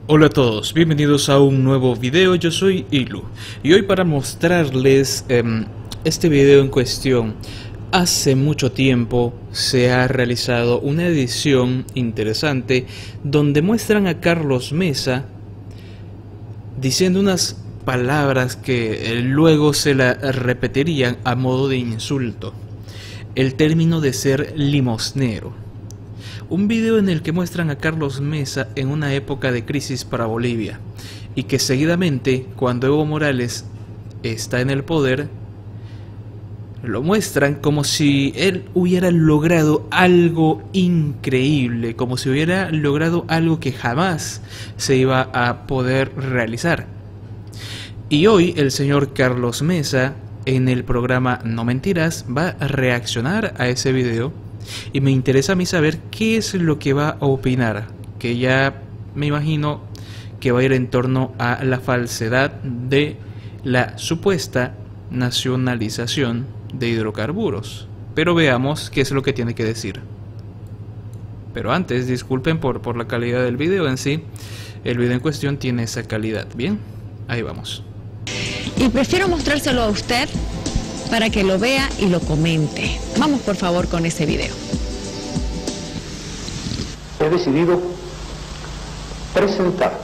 Hola a todos, bienvenidos a un nuevo video. Yo soy Ilu y hoy para mostrarles este video en cuestión. Hace mucho tiempo se ha realizado una edición interesante donde muestran a Carlos Mesa diciendo unas palabras que luego se la repetirían a modo de insulto. El término de ser limosnero. Un video en el que muestran a Carlos Mesa en una época de crisis para Bolivia y que seguidamente, cuando Evo Morales está en el poder, lo muestran como si él hubiera logrado algo increíble, como si hubiera logrado algo que jamás se iba a poder realizar. Y hoy el señor Carlos Mesa, en el programa No Mentiras, va a reaccionar a ese video. Y me interesa a mí saber qué es lo que va a opinar, que ya me imagino que va a ir en torno a la falsedad de la supuesta nacionalización de hidrocarburos. Pero veamos qué es lo que tiene que decir. Pero antes, disculpen por la calidad del video en sí. El video en cuestión tiene esa calidad. Bien, ahí vamos. Y prefiero mostrárselo a usted para que lo vea y lo comente. Vamos por favor con ese video. He decidido presentar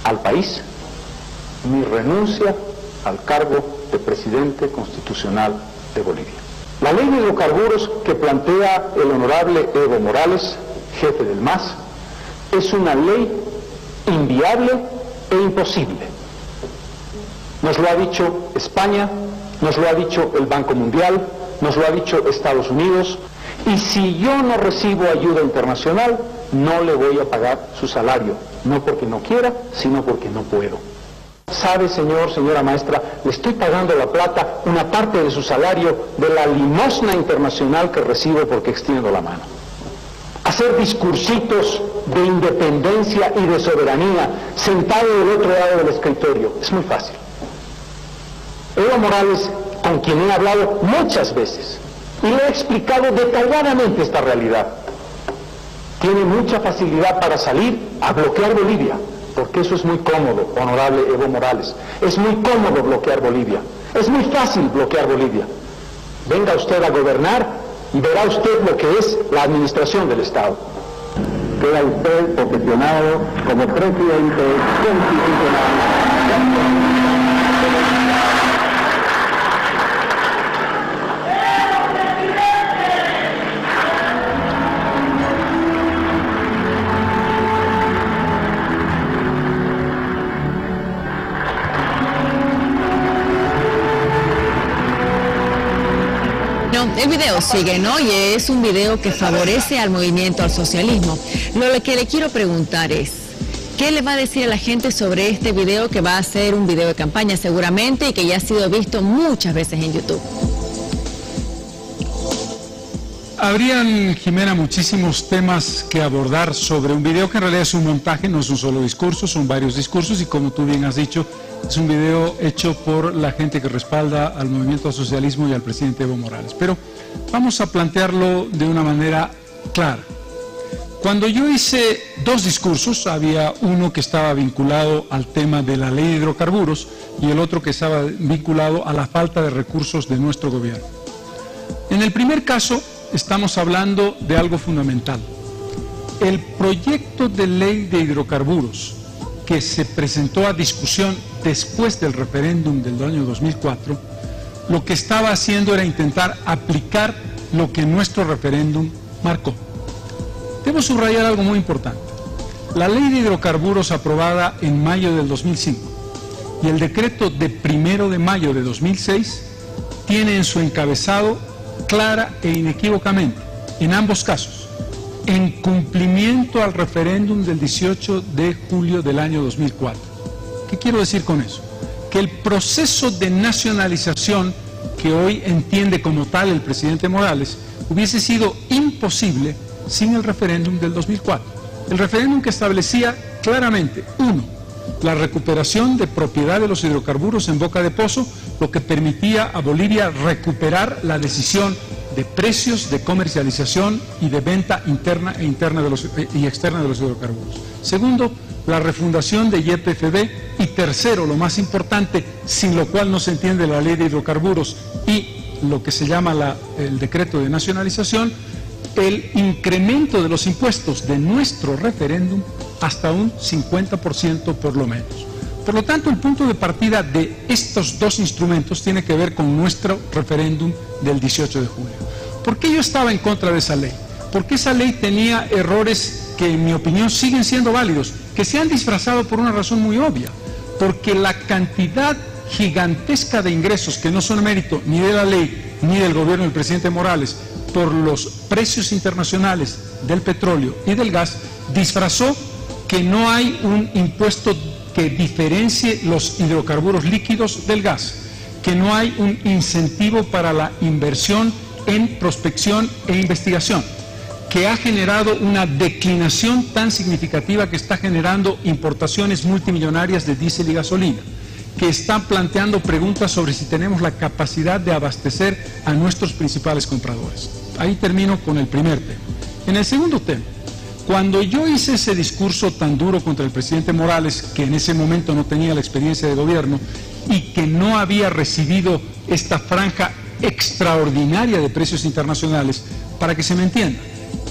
al país mi renuncia al cargo de presidente constitucional de Bolivia. La ley de hidrocarburos que plantea el honorable Evo Morales, jefe del MAS, es una ley inviable e imposible. Nos lo ha dicho España, nos lo ha dicho el Banco Mundial, nos lo ha dicho Estados Unidos, y si yo no recibo ayuda internacional, no le voy a pagar su salario, no porque no quiera, sino porque no puedo. Sabe, señor, señora maestra, le estoy pagando la plata, una parte de su salario, de la limosna internacional que recibo porque extiendo la mano. Hacer discursitos de independencia y de soberanía, sentado del otro lado del escritorio, es muy fácil. Evo Morales, con quien he hablado muchas veces y le he explicado detalladamente esta realidad, tiene mucha facilidad para salir a bloquear Bolivia, porque eso es muy cómodo, honorable Evo Morales. Es muy cómodo bloquear Bolivia, es muy fácil bloquear Bolivia. Venga usted a gobernar y verá usted lo que es la administración del Estado. Queda usted posesionado como presidente constitucional. El video sigue, ¿no? Y es un video que favorece al movimiento al socialismo. Lo que le quiero preguntar es, ¿qué le va a decir a la gente sobre este video que va a ser un video de campaña seguramente y que ya ha sido visto muchas veces en YouTube? Habrían, Jimena, muchísimos temas que abordar sobre un video que en realidad es un montaje, no es un solo discurso, son varios discursos y como tú bien has dicho, es un video hecho por la gente que respalda al movimiento al socialismo y al presidente Evo Morales. Pero vamos a plantearlo de una manera clara. Cuando yo hice dos discursos, había uno que estaba vinculado al tema de la ley de hidrocarburos y el otro que estaba vinculado a la falta de recursos de nuestro gobierno. En el primer caso, estamos hablando de algo fundamental. El proyecto de ley de hidrocarburos que se presentó a discusión después del referéndum del año 2004, lo que estaba haciendo era intentar aplicar lo que nuestro referéndum marcó. Debo subrayar algo muy importante. La ley de hidrocarburos aprobada en mayo del 2005 y el decreto de 1 de mayo de 2006 tiene en su encabezado clara e inequívocamente, en ambos casos, en cumplimiento al referéndum del 18 de julio del año 2004. ¿Qué quiero decir con eso? Que el proceso de nacionalización que hoy entiende como tal el presidente Morales hubiese sido imposible sin el referéndum del 2004. El referéndum que establecía claramente, uno, la recuperación de propiedad de los hidrocarburos en Boca de Pozo, lo que permitía a Bolivia recuperar la decisión de precios, de comercialización y de venta interna y externa de los hidrocarburos. Segundo, la refundación de YPFB y tercero, lo más importante, sin lo cual no se entiende la ley de hidrocarburos y lo que se llama el decreto de nacionalización, el incremento de los impuestos de nuestro referéndum hasta un 50% por lo menos. Por lo tanto, el punto de partida de estos dos instrumentos tiene que ver con nuestro referéndum del 18 de julio. ¿Por qué yo estaba en contra de esa ley? Porque esa ley tenía errores que, en mi opinión, siguen siendo válidos, que se han disfrazado por una razón muy obvia, porque la cantidad gigantesca de ingresos que no son mérito ni de la ley ni del gobierno del presidente Morales por los precios internacionales del petróleo y del gas, disfrazó que no hay un impuesto que diferencie los hidrocarburos líquidos del gas, que no hay un incentivo para la inversión en prospección e investigación, que ha generado una declinación tan significativa que está generando importaciones multimillonarias de diésel y gasolina, que están planteando preguntas sobre si tenemos la capacidad de abastecer a nuestros principales compradores. Ahí termino con el primer tema. En el segundo tema, cuando yo hice ese discurso tan duro contra el presidente Morales, que en ese momento no tenía la experiencia de gobierno y que no había recibido esta franja extraordinaria de precios internacionales, para que se me entienda,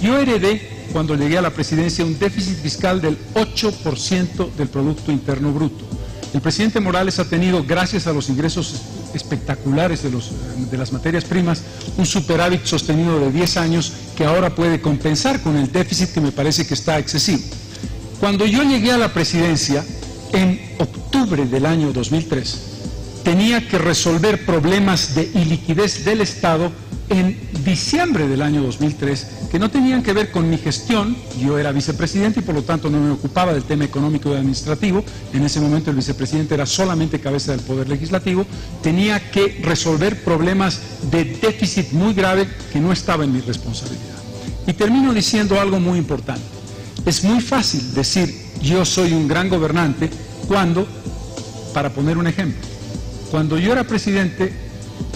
yo heredé, cuando llegué a la presidencia, un déficit fiscal del 8% del Producto Interno Bruto. El presidente Morales ha tenido, gracias a los ingresos espectaculares de las materias primas, un superávit sostenido de 10 años que ahora puede compensar con el déficit que me parece que está excesivo. Cuando yo llegué a la presidencia, en octubre del año 2003, tenía que resolver problemas de iliquidez del Estado en diciembre del año 2003, que no tenían que ver con mi gestión. Yo era vicepresidente y por lo tanto no me ocupaba del tema económico y administrativo. En ese momento el vicepresidente era solamente cabeza del Poder Legislativo. Tenía que resolver problemas de déficit muy grave que no estaba en mi responsabilidad. Y termino diciendo algo muy importante. Es muy fácil decir yo soy un gran gobernante cuando, para poner un ejemplo, cuando yo era presidente,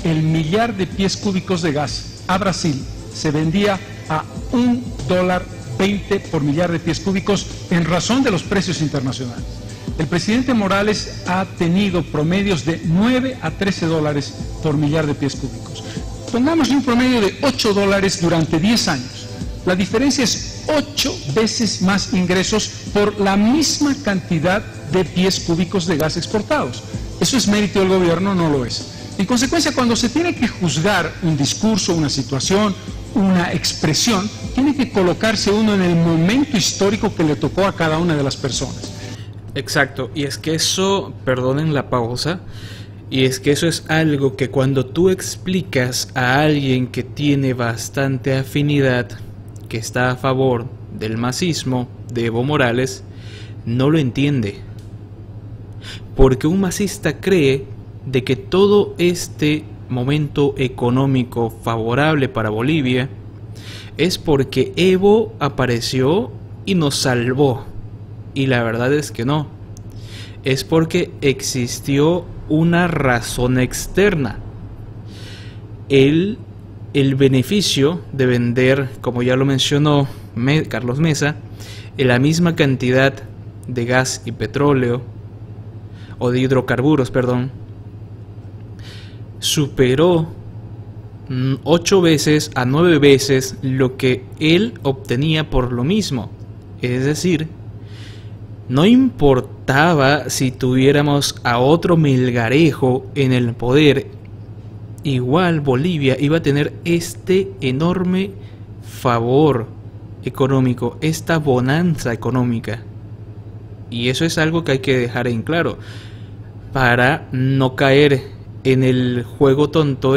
el millar de pies cúbicos de gas a Brasil se vendía a $1.20 por millar de pies cúbicos en razón de los precios internacionales. El presidente Morales ha tenido promedios de 9 a 13 dólares por millar de pies cúbicos. Pongámosle un promedio de 8 dólares durante 10 años. La diferencia es 8 veces más ingresos por la misma cantidad de pies cúbicos de gas exportados. ¿Eso es mérito del gobierno? No lo es. En consecuencia, cuando se tiene que juzgar un discurso, una situación, una expresión, tiene que colocarse uno en el momento histórico que le tocó a cada una de las personas. Exacto, y es que eso, perdonen la pausa, y es que eso es algo que cuando tú explicas a alguien que tiene bastante afinidad, que está a favor del masismo de Evo Morales, no lo entiende. Porque un masista cree de que todo este momento económico favorable para Bolivia es porque Evo apareció y nos salvó. Y la verdad es que no. Es porque existió una razón externa. El beneficio de vender, como ya lo mencionó Carlos Mesa, la misma cantidad de gas y petróleo, o de hidrocarburos, perdón, superó 8 veces a 9 veces lo que él obtenía por lo mismo. Es decir, no importaba si tuviéramos a otro milgarejo en el poder, igual Bolivia iba a tener este enorme favor económico, esta bonanza económica. Y eso es algo que hay que dejar en claro para no caer en el juego tonto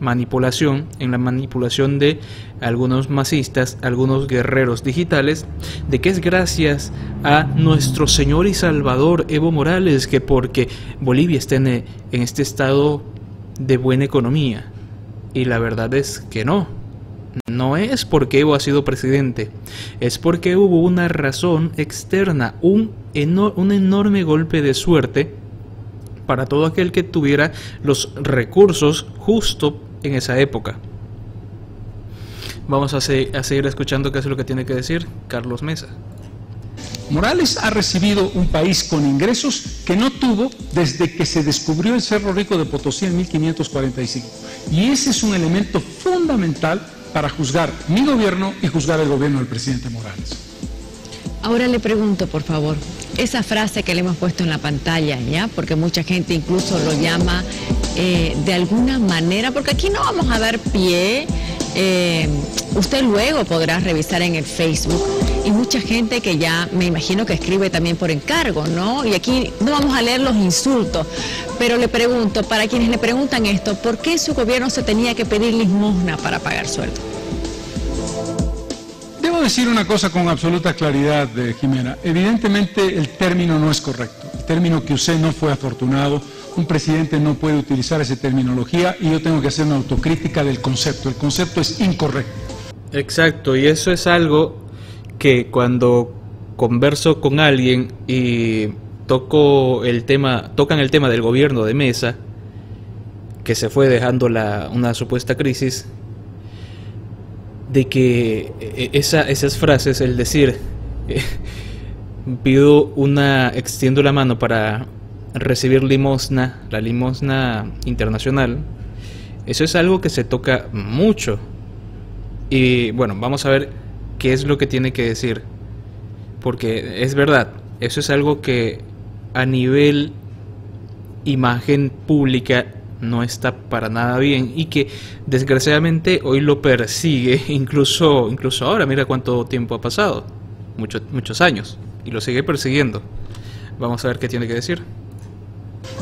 manipulación, en la manipulación de algunos masistas, algunos guerreros digitales, de que es gracias a nuestro Señor y Salvador Evo Morales que porque Bolivia está en este estado de buena economía. Y la verdad es que no. No es porque Evo ha sido presidente, es porque hubo una razón externa, un enorme golpe de suerte para todo aquel que tuviera los recursos justo en esa época. Vamos a seguir escuchando qué es lo que tiene que decir Carlos Mesa. Morales ha recibido un país con ingresos que no tuvo desde que se descubrió el Cerro Rico de Potosí en 1545. Y ese es un elemento fundamental para juzgar mi gobierno y juzgar el gobierno del presidente Morales. Ahora le pregunto, por favor, esa frase que le hemos puesto en la pantalla, ¿ya? Porque mucha gente incluso lo llama de alguna manera, porque aquí no vamos a dar pie, usted luego podrá revisar en el Facebook, y mucha gente que ya me imagino que escribe también por encargo, ¿no? Y aquí no vamos a leer los insultos, pero le pregunto, para quienes le preguntan esto, ¿por qué su gobierno se tenía que pedir limosna para pagar sueldo? Debo decir una cosa con absoluta claridad, Jimena. Evidentemente el término no es correcto. El término que usé no fue afortunado. Un presidente no puede utilizar esa terminología y yo tengo que hacer una autocrítica del concepto. El concepto es incorrecto. Exacto, y eso es algo que cuando converso con alguien y tocan el tema del gobierno de Mesa, que se fue dejando una supuesta crisis, de que esas frases, el decir extiendo la mano para recibir limosna, la limosna internacional, eso es algo que se toca mucho. Y bueno, vamos a ver qué es lo que tiene que decir, porque es verdad, eso es algo que a nivel imagen pública no está para nada bien y que desgraciadamente hoy lo persigue, incluso ahora. Mira cuánto tiempo ha pasado, muchos años, y lo sigue persiguiendo. Vamos a ver qué tiene que decir.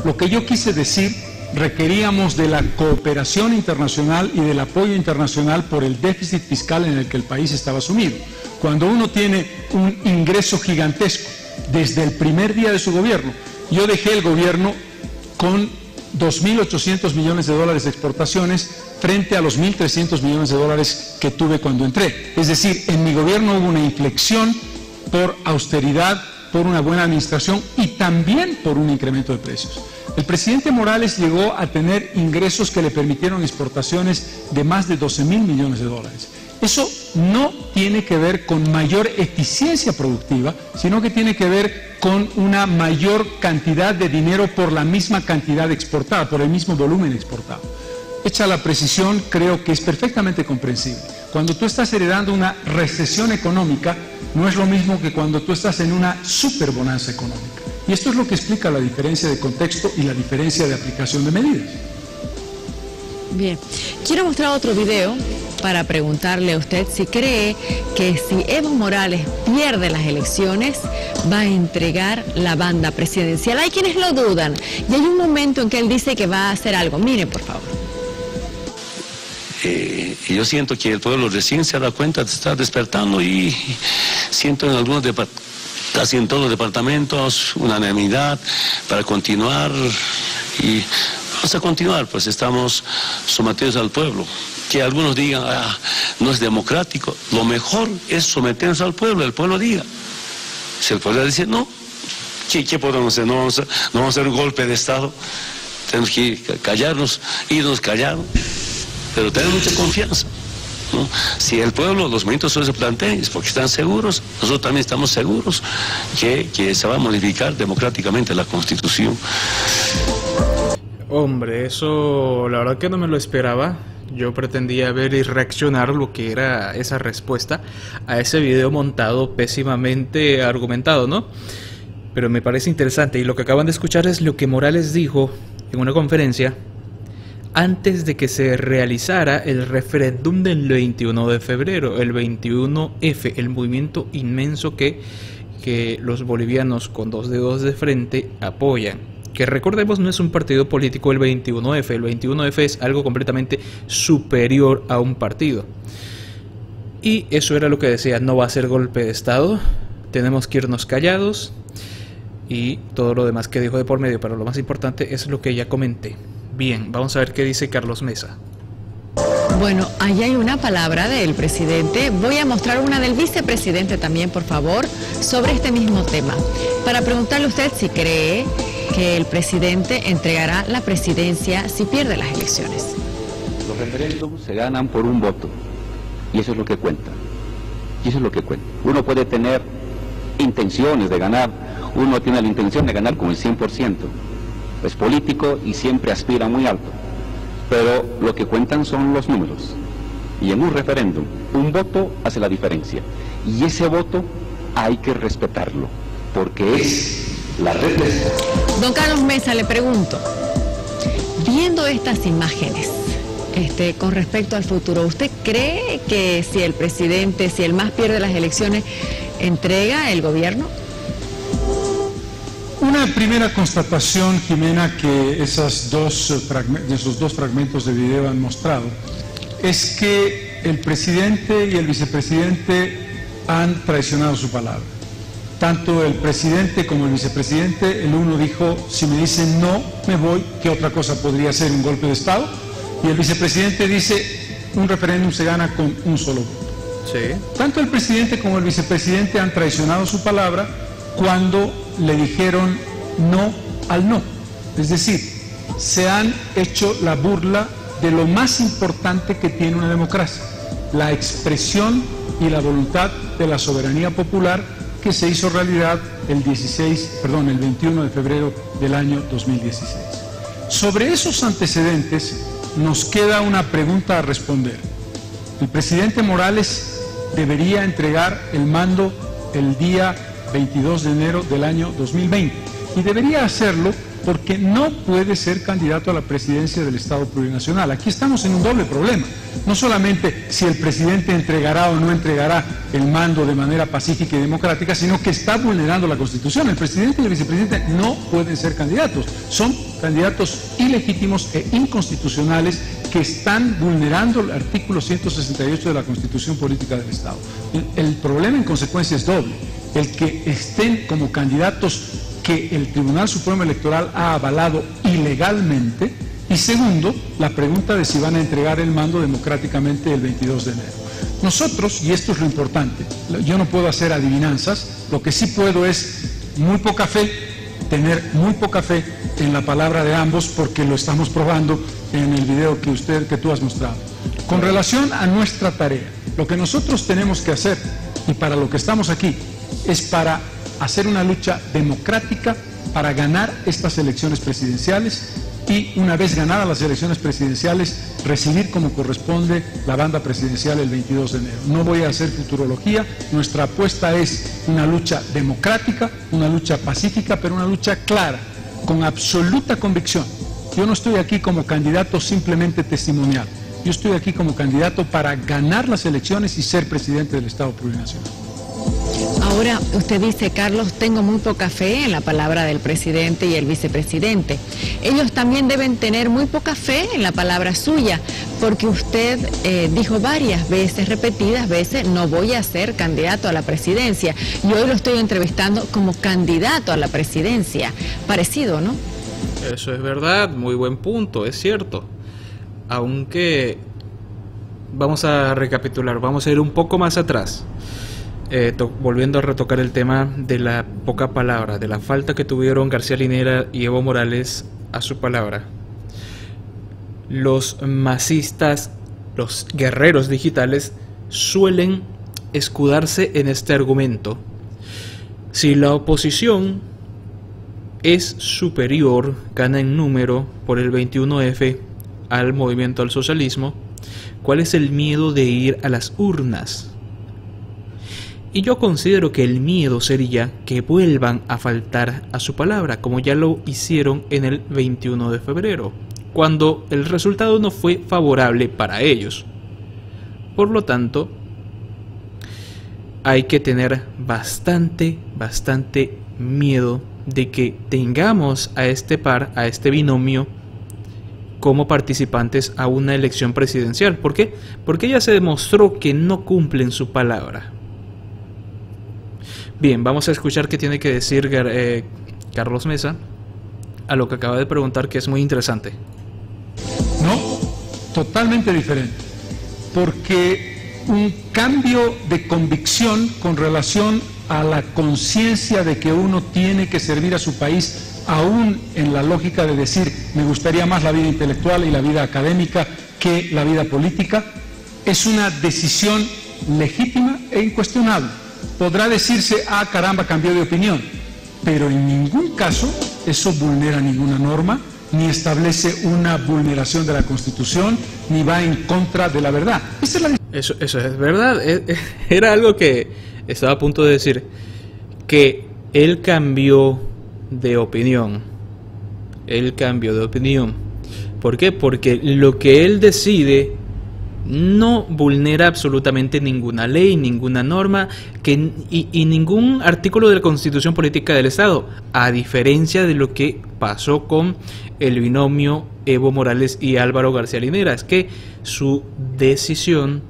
Lo que yo quise decir, requeríamos de la cooperación internacional y del apoyo internacional por el déficit fiscal en el que el país estaba sumido. Cuando uno tiene un ingreso gigantesco desde el primer día de su gobierno, yo dejé el gobierno con 2.800 millones de dólares de exportaciones frente a los 1.300 millones de dólares que tuve cuando entré. Es decir, en mi gobierno hubo una inflexión por austeridad, por una buena administración y también por un incremento de precios. El presidente Morales llegó a tener ingresos que le permitieron exportaciones de más de 12.000 millones de dólares. Eso no tiene que ver con mayor eficiencia productiva, sino que tiene que ver con una mayor cantidad de dinero por la misma cantidad exportada, por el mismo volumen exportado. Hecha la precisión, creo que es perfectamente comprensible. Cuando tú estás heredando una recesión económica, no es lo mismo que cuando tú estás en una superbonanza económica. Y esto es lo que explica la diferencia de contexto y la diferencia de aplicación de medidas. Bien, quiero mostrar otro video para preguntarle a usted si cree que si Evo Morales pierde las elecciones va a entregar la banda presidencial. Hay quienes lo dudan y hay un momento en que él dice que va a hacer algo. Mire, por favor. Yo siento que el pueblo recién se da cuenta, está despertando y siento en algunos casi en todos los departamentos unanimidad para continuar y vamos a continuar, pues estamos sometidos al pueblo. Que algunos digan, no es democrático, lo mejor es someternos al pueblo, el pueblo diga. Si el pueblo dice no, ¿qué podemos hacer? No vamos a hacer un golpe de Estado, tenemos que callarnos, irnos callados, pero tener mucha confianza, ¿no? Si el pueblo, los movimientos se plantean, es porque están seguros, nosotros también estamos seguros que se va a modificar democráticamente la Constitución. Hombre, eso la verdad que no me lo esperaba. Yo pretendía ver y reaccionar lo que era esa respuesta a ese video montado, pésimamente argumentado, ¿no? Pero me parece interesante, y lo que acaban de escuchar es lo que Morales dijo en una conferencia antes de que se realizara el referéndum del 21 de febrero, el 21F, el movimiento inmenso que los bolivianos con dos dedos de frente apoyan. Que recordemos, no es un partido político el 21F, el 21F es algo completamente superior a un partido. Y eso era lo que decía, no va a ser golpe de Estado, tenemos que irnos callados y todo lo demás que dijo de por medio, pero lo más importante es lo que ya comenté. Bien, vamos a ver qué dice Carlos Mesa. Bueno, ahí hay una palabra del presidente. Voy a mostrar una del vicepresidente también, por favor, sobre este mismo tema. Para preguntarle a usted si cree que el presidente entregará la presidencia si pierde las elecciones. Los referéndums se ganan por un voto y eso es lo que cuenta. Y eso es lo que cuenta. Uno puede tener intenciones de ganar. Uno tiene la intención de ganar con el 100%. Es político y siempre aspira muy alto. Pero lo que cuentan son los números. Y en un referéndum, un voto hace la diferencia. Y ese voto hay que respetarlo, porque es la representación. Don Carlos Mesa, le pregunto, viendo estas imágenes, con respecto al futuro, ¿usted cree que si el presidente, si el MAS pierde las elecciones, entrega el gobierno? Una primera constatación, Jimena, que esos dos fragmentos de video han mostrado, es que el presidente y el vicepresidente han traicionado su palabra. Tanto el presidente como el vicepresidente, el uno dijo, si me dicen no, me voy, ¿qué otra cosa podría ser? ¿Un golpe de Estado? Y el vicepresidente dice, un referéndum se gana con un solo voto. Sí. Tanto el presidente como el vicepresidente han traicionado su palabra cuando le dijeron no al no. Es decir, se han hecho la burla de lo más importante que tiene una democracia, la expresión y la voluntad de la soberanía popular que se hizo realidad el 21 de febrero del año 2016. Sobre esos antecedentes nos queda una pregunta a responder. El presidente Morales debería entregar el mando el día 22 de enero del año 2020 y debería hacerlo porque no puede ser candidato a la presidencia del Estado plurinacional. Aquí estamos en un doble problema. No solamente si el presidente entregará o no entregará el mando de manera pacífica y democrática, sino que está vulnerando la Constitución. El presidente y el vicepresidente no pueden ser candidatos. Son candidatos ilegítimos e inconstitucionales que están vulnerando el artículo 168 de la Constitución Política del Estado. El problema en consecuencia es doble. El que estén como candidatos que el Tribunal Supremo Electoral ha avalado ilegalmente, y segundo, la pregunta de si van a entregar el mando democráticamente el 22 de enero. Nosotros, y esto es lo importante, yo no puedo hacer adivinanzas, lo que sí puedo es tener muy poca fe en la palabra de ambos, porque lo estamos probando en el video que tú has mostrado. Con relación a nuestra tarea, lo que nosotros tenemos que hacer, y para lo que estamos aquí, es para hacer una lucha democrática para ganar estas elecciones presidenciales y, una vez ganadas las elecciones presidenciales, recibir como corresponde la banda presidencial el 22 de enero. No voy a hacer futurología, nuestra apuesta es una lucha democrática, una lucha pacífica, pero una lucha clara, con absoluta convicción. Yo no estoy aquí como candidato simplemente testimonial, yo estoy aquí como candidato para ganar las elecciones y ser presidente del Estado plurinacional. Ahora, usted dice, Carlos, tengo muy poca fe en la palabra del presidente y el vicepresidente. Ellos también deben tener muy poca fe en la palabra suya, porque usted dijo varias veces, repetidas veces, no voy a ser candidato a la presidencia. Y hoy lo estoy entrevistando como candidato a la presidencia. Parecido, ¿no? Eso es verdad, muy buen punto, es cierto. Aunque vamos a recapitular, vamos a ir un poco más atrás. Volviendo a retocar el tema de la poca palabra, de la falta que tuvieron García Linera y Evo Morales a su palabra. Los masistas, los guerreros digitales, suelen escudarse en este argumento. Si la oposición es superior, gana en número por el 21F al movimiento al socialismo, ¿cuál es el miedo de ir a las urnas? Y yo considero que el miedo sería que vuelvan a faltar a su palabra, como ya lo hicieron en el 21 de febrero, cuando el resultado no fue favorable para ellos. Por lo tanto, hay que tener bastante miedo de que tengamos a este par, a este binomio, como participantes a una elección presidencial. ¿Por qué? Porque ya se demostró que no cumplen su palabra. Bien, vamos a escuchar qué tiene que decir Carlos Mesa a lo que acaba de preguntar, que es muy interesante. No, totalmente diferente, porque un cambio de convicción con relación a la conciencia de que uno tiene que servir a su país, aún en la lógica de decir, me gustaría más la vida intelectual y la vida académica que la vida política, es una decisión legítima e incuestionable. podrá decirse, ah, caramba, cambió de opinión, pero en ningún caso eso vulnera ninguna norma, ni establece una vulneración de la Constitución, ni va en contra de la verdad. Esa es la... Eso es verdad. Era algo que estaba a punto de decir, que él cambió de opinión. Él cambió de opinión. ¿Por qué? Porque lo que él decide no vulnera absolutamente ninguna ley, ninguna norma y ningún artículo de la Constitución Política del Estado, a diferencia de lo que pasó con el binomio Evo Morales y Álvaro García Linera. Es que su decisión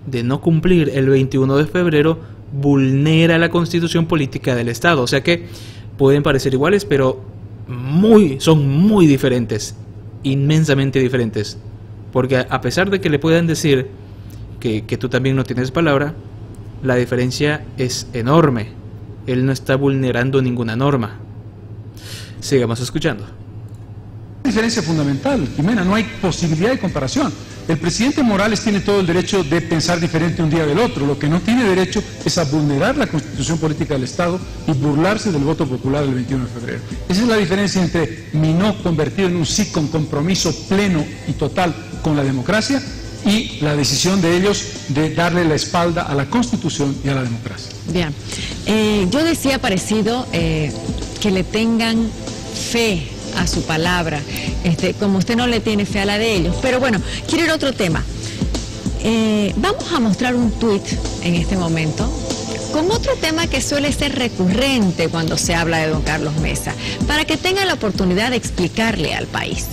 de no cumplir el 21 de febrero vulnera la Constitución Política del Estado. O sea que pueden parecer iguales, pero son muy diferentes, inmensamente diferentes. Porque a pesar de que le puedan decir que tú también no tienes palabra, la diferencia es enorme. Él no está vulnerando ninguna norma. Sigamos escuchando. Diferencia fundamental, Jimena, no hay posibilidad de comparación. El presidente Morales tiene todo el derecho de pensar diferente un día del otro. Lo que no tiene derecho es a vulnerar la Constitución Política del Estado y burlarse del voto popular del 21 de febrero. Esa es la diferencia entre mi no convertido en un sí con compromiso pleno y total con la democracia y la decisión de ellos de darle la espalda a la Constitución y a la democracia. Bien, yo decía parecido que le tengan fe a su palabra, como usted no le tiene fe a la de ellos. Pero bueno, quiero ir a otro tema. Vamos a mostrar un tuit en este momento con otro tema que suele ser recurrente cuando se habla de don Carlos Mesa, para que tenga la oportunidad de explicarle al país.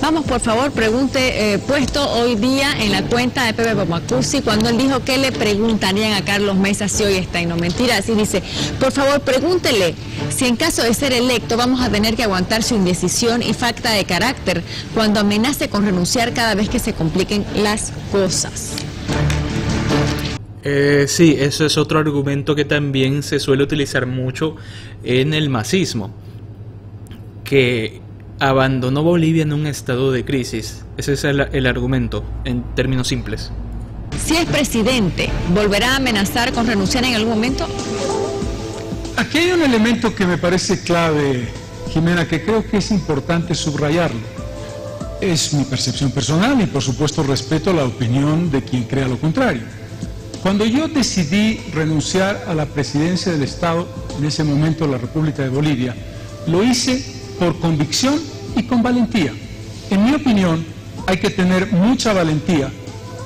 Vamos, por favor, pregunte, puesto hoy día en la cuenta de Pepe Pomacusi, cuando él dijo que le preguntarían a Carlos Mesa si hoy está, y no mentira, así dice, por favor, pregúntele si en caso de ser electo vamos a tener que aguantar su indecisión y falta de carácter cuando amenace con renunciar cada vez que se compliquen las cosas. Sí, eso es otro argumento que también se suele utilizar mucho en el masismo, que abandonó Bolivia en un estado de crisis. Ese es el argumento, en términos simples. Si es presidente, ¿volverá a amenazar con renunciar en algún momento? Aquí hay un elemento que me parece clave, Jimena, que creo que es importante subrayarlo. Es mi percepción personal y, por supuesto, respeto la opinión de quien crea lo contrario. Cuando yo decidí renunciar a la presidencia del Estado, en ese momento la República de Bolivia, lo hice por convicción y con valentía. En mi opinión, hay que tener mucha valentía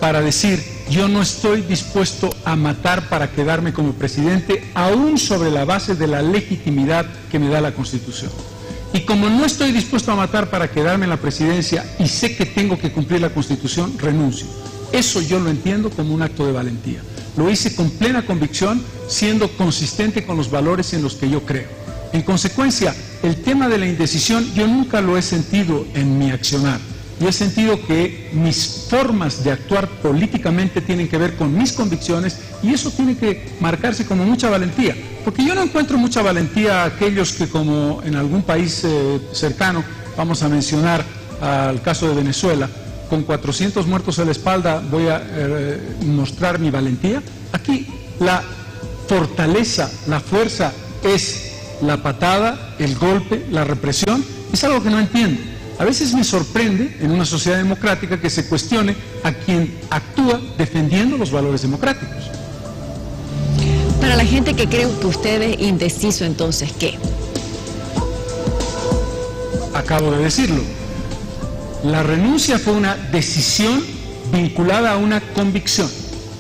para decir, yo no estoy dispuesto a matar para quedarme como presidente, aún sobre la base de la legitimidad que me da la Constitución. Y como no estoy dispuesto a matar para quedarme en la presidencia y sé que tengo que cumplir la Constitución, renuncio. Eso yo lo entiendo como un acto de valentía. Lo hice con plena convicción, siendo consistente con los valores en los que yo creo. En consecuencia, el tema de la indecisión yo nunca lo he sentido en mi accionar. Yo he sentido que mis formas de actuar políticamente tienen que ver con mis convicciones y eso tiene que marcarse como mucha valentía. Porque yo no encuentro mucha valentía a aquellos que, como en algún país cercano, vamos a mencionar al caso de Venezuela, con 400 muertos a la espalda voy a mostrar mi valentía. Aquí la fortaleza, la fuerza es la patada, el golpe, la represión. Es algo que no entiendo. A veces me sorprende en una sociedad democrática que se cuestione a quien actúa defendiendo los valores democráticos. Para la gente que cree que usted es indeciso, entonces, ¿qué? Acabo de decirlo. La renuncia fue una decisión vinculada a una convicción,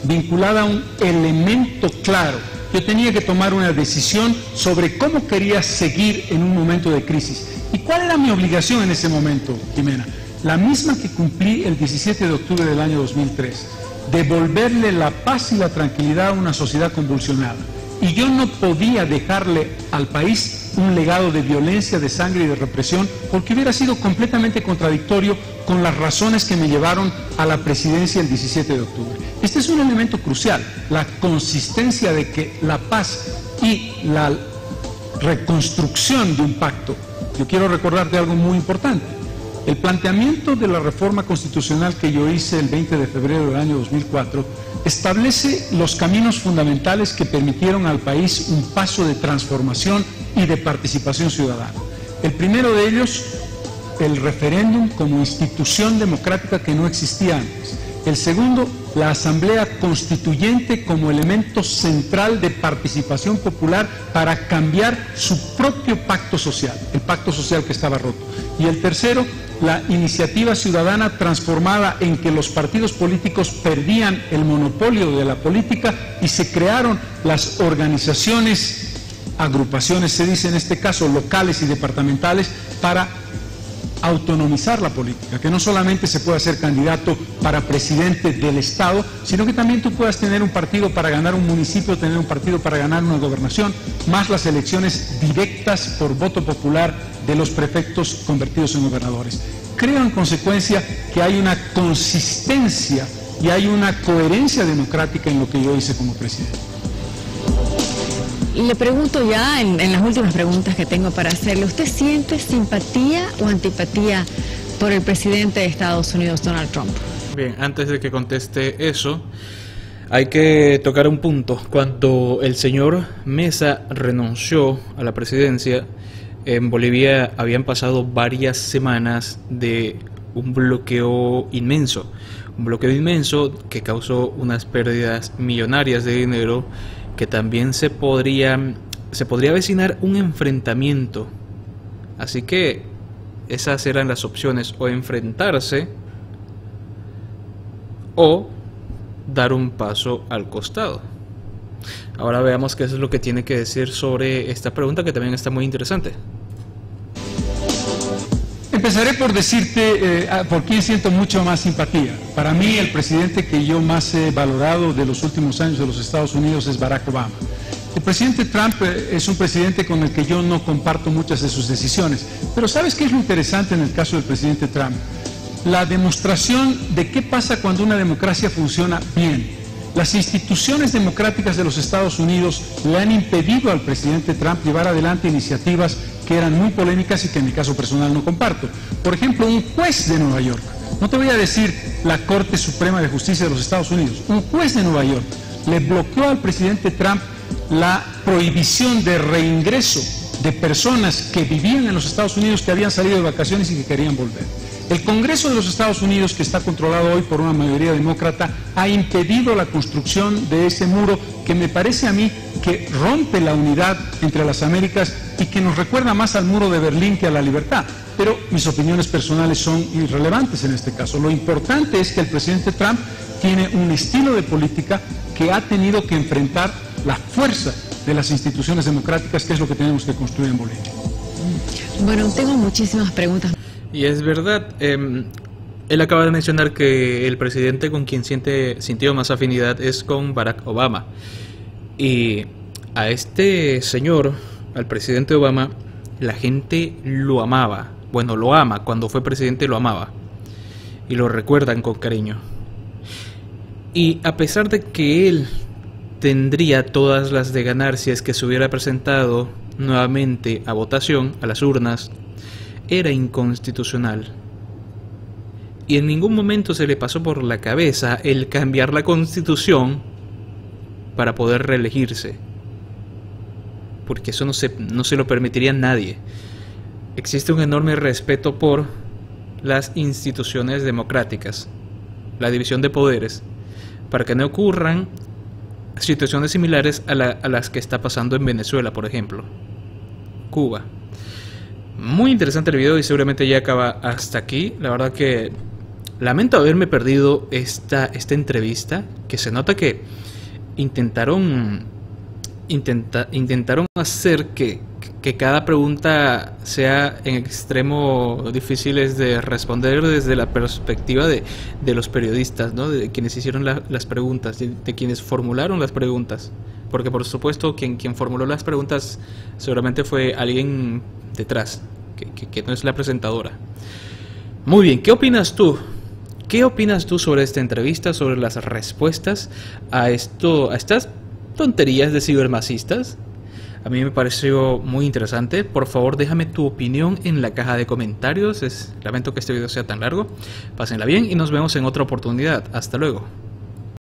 vinculada a un elemento claro. Yo tenía que tomar una decisión sobre cómo quería seguir en un momento de crisis. ¿Y cuál era mi obligación en ese momento, Jimena? La misma que cumplí el 17 de octubre del año 2003, devolverle la paz y la tranquilidad a una sociedad convulsionada. Y yo no podía dejarle al país un legado de violencia, de sangre y de represión, porque hubiera sido completamente contradictorio con las razones que me llevaron a la presidencia el 17 de octubre. Este es un elemento crucial, la consistencia de que la paz y la reconstrucción de un pacto. Yo quiero recordarte algo muy importante. El planteamiento de la reforma constitucional que yo hice el 20 de febrero del año 2004 establece los caminos fundamentales que permitieron al país un paso de transformación y de participación ciudadana. El primero de ellos, el referéndum como institución democrática que no existía antes. El segundo, la Asamblea Constituyente como elemento central de participación popular para cambiar su propio pacto social, el pacto social que estaba roto. Y el tercero, la iniciativa ciudadana transformada en que los partidos políticos perdían el monopolio de la política y se crearon las organizaciones, agrupaciones se dice en este caso, locales y departamentales, para autonomizar la política, que no solamente se pueda ser candidato para presidente del Estado, sino que también tú puedas tener un partido para ganar un municipio, tener un partido para ganar una gobernación, más las elecciones directas por voto popular de los prefectos convertidos en gobernadores. Creo en consecuencia que hay una consistencia y hay una coherencia democrática en lo que yo hice como presidente. Le pregunto ya en las últimas preguntas que tengo para hacerle, ¿usted siente simpatía o antipatía por el presidente de Estados Unidos, Donald Trump? Bien, antes de que conteste eso, hay que tocar un punto. Cuando el señor Mesa renunció a la presidencia, en Bolivia habían pasado varias semanas de un bloqueo inmenso que causó unas pérdidas millonarias de dinero, que también se podría avecinar un enfrentamiento. Así que esas eran las opciones: o enfrentarse o dar un paso al costado. Ahora veamos qué es lo que tiene que decir sobre esta pregunta, que también está muy interesante. Empezaré por decirte por quién siento mucho más simpatía. Para mí, el presidente que yo más he valorado de los últimos años de los Estados Unidos es Barack Obama. El presidente Trump es un presidente con el que yo no comparto muchas de sus decisiones. Pero ¿sabes qué es lo interesante en el caso del presidente Trump? La demostración de qué pasa cuando una democracia funciona bien. Las instituciones democráticas de los Estados Unidos le han impedido al presidente Trump llevar adelante iniciativas que eran muy polémicas y que en mi caso personal no comparto. Por ejemplo, un juez de Nueva York, no te voy a decir la Corte Suprema de Justicia de los Estados Unidos, un juez de Nueva York le bloqueó al presidente Trump la prohibición de reingreso de personas que vivían en los Estados Unidos, que habían salido de vacaciones y que querían volver. El Congreso de los Estados Unidos, que está controlado hoy por una mayoría demócrata, ha impedido la construcción de ese muro que me parece a mí que rompe la unidad entre las Américas y que nos recuerda más al muro de Berlín que a la libertad. Pero mis opiniones personales son irrelevantes en este caso. Lo importante es que el presidente Trump tiene un estilo de política que ha tenido que enfrentar la fuerza de las instituciones democráticas, que es lo que tenemos que construir en Bolivia. Bueno, tengo muchísimas preguntas. Y es verdad, él acaba de mencionar que el presidente con quien sintió más afinidad es con Barack Obama. Y a este señor, al presidente Obama, la gente lo amaba. Bueno, lo ama. Cuando fue presidente lo amaba. Y lo recuerdan con cariño. Y a pesar de que él tendría todas las de ganar si es que se hubiera presentado nuevamente a votación, a las urnas, era inconstitucional. Y en ningún momento se le pasó por la cabeza el cambiar la Constitución para poder reelegirse, porque eso no se lo permitiría a nadie. Existe un enorme respeto por las instituciones democráticas, la división de poderes, para que no ocurran situaciones similares a las que está pasando en Venezuela, por ejemplo, Cuba. Muy interesante el video y seguramente ya acaba hasta aquí. La verdad que lamento haberme perdido esta entrevista, que se nota que intentaron hacer que cada pregunta sea en extremo difíciles de responder desde la perspectiva de los periodistas, ¿no? De quienes hicieron las preguntas, de quienes formularon las preguntas. Porque por supuesto quien formuló las preguntas seguramente fue alguien detrás, que no es la presentadora. Muy bien, ¿qué opinas tú? ¿Qué opinas tú sobre esta entrevista, sobre las respuestas a estas tonterías de cibermasistas? A mí me pareció muy interesante. Por favor, déjame tu opinión en la caja de comentarios. Lamento que este video sea tan largo. Pásenla bien y nos vemos en otra oportunidad. Hasta luego.